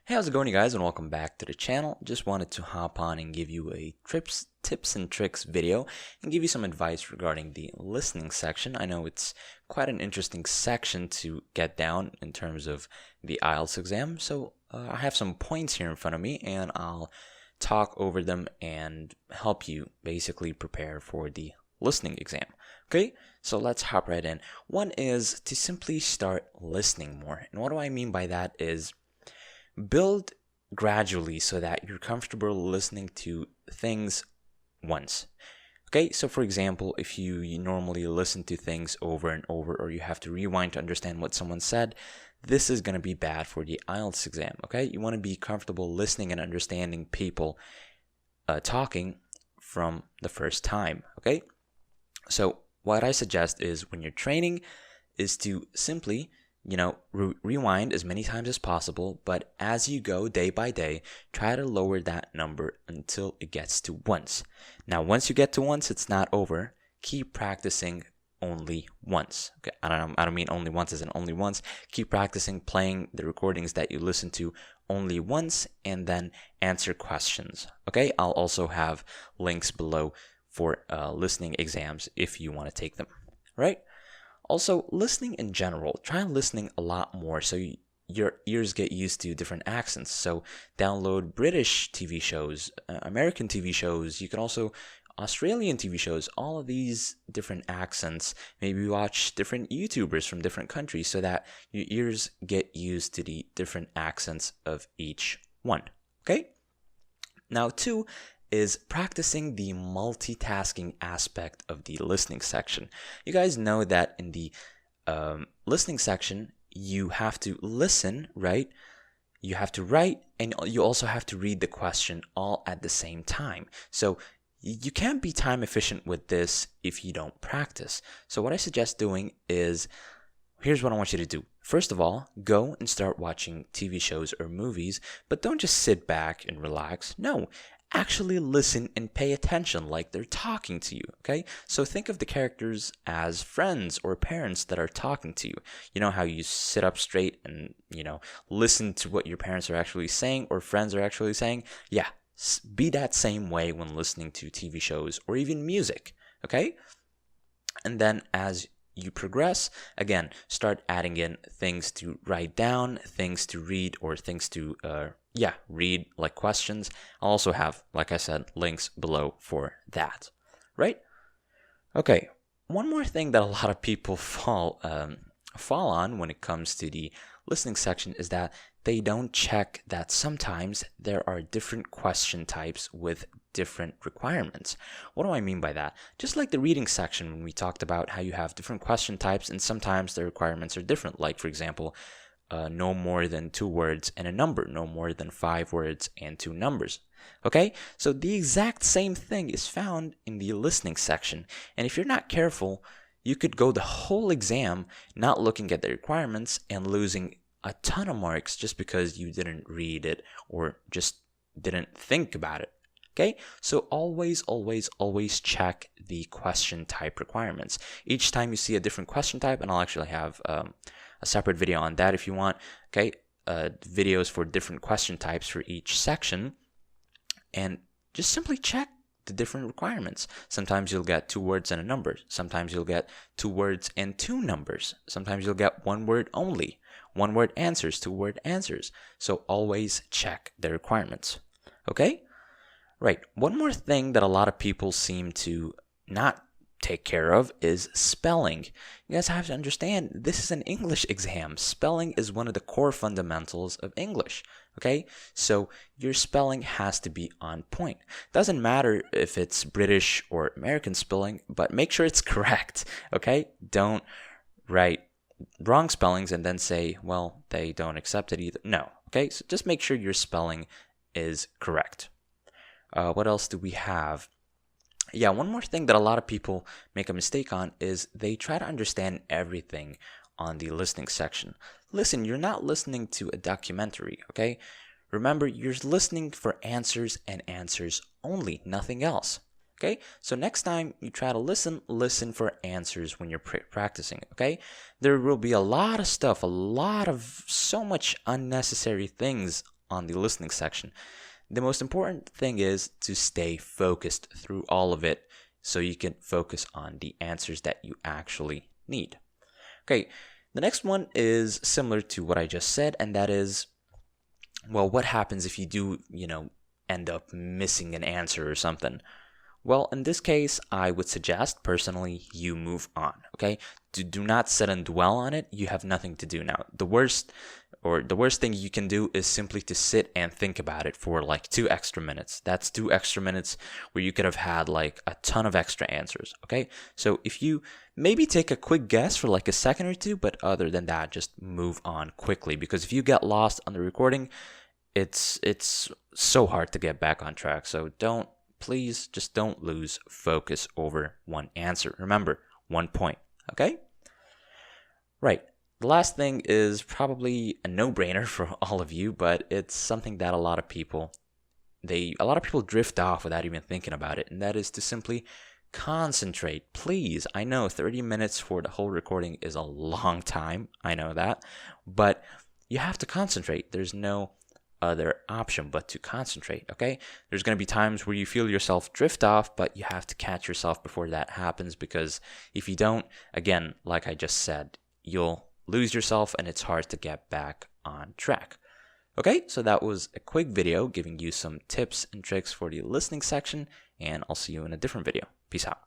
Hey, how's it going, you guys, and welcome back to the channel. Just wanted to hop on and give you a tips and tricks video and give you some advice regarding the listening section. I know it's quite an interesting section to get down in terms of the IELTS exam, so I have some points here in front of me and I'll talk over them and help you basically prepare for the listening exam. Okay, so let's hop right in. One is to simply start listening more. And what do I mean by that is build gradually so that you're comfortable listening to things once. Okay, so for example, if you normally listen to things over and over, or you have to rewind to understand what someone said, this is going to be bad for the IELTS exam. Okay, you want to be comfortable listening and understanding people talking from the first time. Okay, so what I suggest is when you're training is to simply rewind as many times as possible, but as you go day by day, try to lower that number until it gets to once. Now, once you get to once, it's not over. Keep practicing only once. Okay, I don't mean only once as in only once. Keep practicing playing the recordings that you listen to only once and then answer questions. Okay, I'll also have links below for listening exams if you want to take them, right? Also, listening in general, try listening a lot more so your ears get used to different accents. So download British TV shows, American TV shows, you can also Australian TV shows, all of these different accents. Maybe watch different YouTubers from different countries so that your ears get used to the different accents of each one. Okay? Now, two is practicing the multitasking aspect of the listening section. You guys know that in the listening section, you have to listen, right? You have to write, and you also have to read the question all at the same time. So you can't be time efficient with this if you don't practice. So what I suggest doing is, here's what I want you to do. First of all, go and start watching TV shows or movies, but don't just sit back and relax. No, actually listen and pay attention like they're talking to you, okay? So think of the characters as friends or parents that are talking to you. You know how you sit up straight and, listen to what your parents are actually saying or friends are actually saying? Yeah, be that same way when listening to TV shows or even music, okay? And then as you progress, again, start adding in things to write down, things to read, or things to read, like questions. I'll also have, like I said, links below for that, right? Okay, one more thing that a lot of people fall on when it comes to the listening section is that they don't check that sometimes there are different question types with different requirements. What do I mean by that? Just like the reading section when we talked about how you have different question types and sometimes the requirements are different. Like, for example, no more than 2 words and a number, no more than 5 words and 2 numbers. Okay, so the exact same thing is found in the listening section. And if you're not careful, you could go the whole exam not looking at the requirements and losing a ton of marks just because you didn't read it or just didn't think about it. Okay, so always check the question type requirements. Each time you see a different question type, and I'll actually have a separate video on that if you want, okay, videos for different question types for each section, and just simply check the different requirements. Sometimes you'll get 2 words and a number. Sometimes you'll get 2 words and 2 numbers. Sometimes you'll get 1 word only. 1 word answers, 2 word answers. So always check the requirements. Okay? Right. One more thing that a lot of people seem to not take care of is spelling. You guys have to understand, this is an English exam. Spelling is one of the core fundamentals of English. Okay? So your spelling has to be on point. Doesn't matter if it's British or American spelling, but make sure it's correct. Okay? Don't write wrong spellings and then say, well, they don't accept it either. No. Okay? So just make sure your spelling is correct. What else do we have? Yeah, one more thing that a lot of people make a mistake on is they try to understand everything on the listening section. Listen, you're not listening to a documentary, okay? Remember, you're listening for answers and answers only, nothing else. Okay, so next time you try to listen for answers when you're practicing, okay? There will be a lot of stuff, so much unnecessary things on the listening section. The most important thing is to stay focused through all of it so you can focus on the answers that you actually need. Okay, the next one is similar to what I just said, and that is, well, what happens if you do, end up missing an answer or something? Well, in this case, I would suggest, personally, you move on, okay? Do not sit and dwell on it. You have nothing to do now. The worst thing you can do is simply to sit and think about it for like 2 extra minutes. That's 2 extra minutes where you could have had like a ton of extra answers, okay? So if you maybe take a quick guess for like a second or two, but other than that, just move on quickly, because if you get lost on the recording, it's so hard to get back on track. So please just don't lose focus over one answer. Remember, 1 point, okay? Right. The last thing is probably a no-brainer for all of you, but it's something that a lot of people drift off without even thinking about it, and that is to simply concentrate. Please, I know 30 minutes for the whole recording is a long time. I know that, but you have to concentrate. There's no other option but to concentrate, okay? There's going to be times where you feel yourself drift off, but you have to catch yourself before that happens, because if you don't, again, like I just said, you'll lose yourself and it's hard to get back on track. Okay, so that was a quick video giving you some tips and tricks for the listening section, and I'll see you in a different video. Peace out.